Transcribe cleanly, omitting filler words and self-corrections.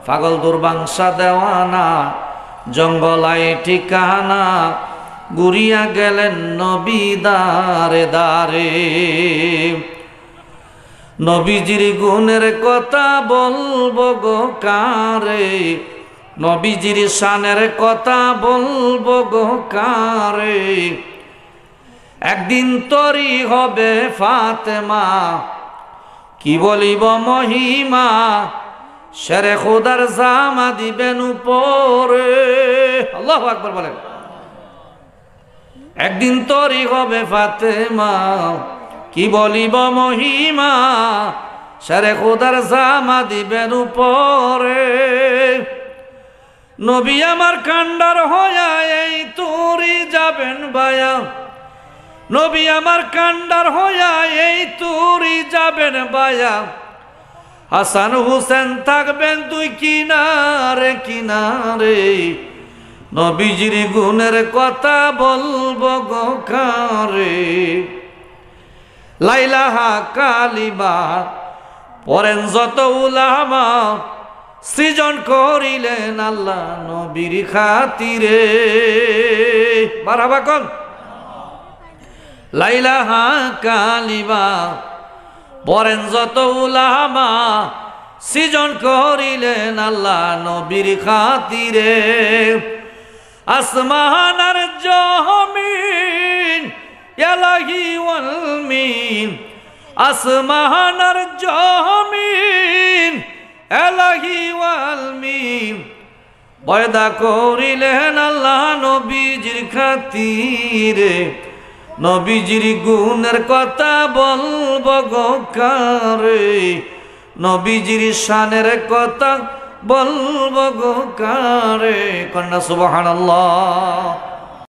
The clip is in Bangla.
পাগল দুর্বাংশা দেওয়ানা জঙ্গলাই ঠিকানা ঘুরিয়া গেলেন নবী দারে দারে নবীজির গুণের কথা বলবো গো কারে নবীজির শানের কথা বলবো গো কারে একদিন তরি হবে ফাতেমা কি বলিব মহিমা শেরে খোদার জামা দিবেন উপরে আল্লাহু আকবার বলেন একদিন তরি হবে ফাতেমা কি বলিব মহিমা শেরে খোদার জামা দিবেন উপরে নবী আমার কান্ডার হইয়া এই তুরি যাবেন বায়া নবী আমার কান্ডার হইয়া এই তুরি যাবেন বায়া হাসান হুসেন থাকবেন তুই কিনারে কিনারে নবীজির গুণের কথা বলবো গো কারে লাইলাহা কালিমা পড়েন যত উলামা সৃজন করিলেন আল্লাহ নবীর খাতিরে মারহাবা কোন লাইলাহা কালিমা পড়েন যত উলামা সৃজন করিলেন আল্লাহ নবীর খাতিরে আসমান আর জমিন ইলাহি ওয়াল মিন আসমান আর জমিন ইলাহি ওয়াল মিন পয়দা করিলেন আল্লাহ নবীজির খাতিরে নবীজির গুণের কথা বলবো গো কারে নবীজির শানের কথা বলবো গো কারে কন্যা সুবহানাল্লাহ।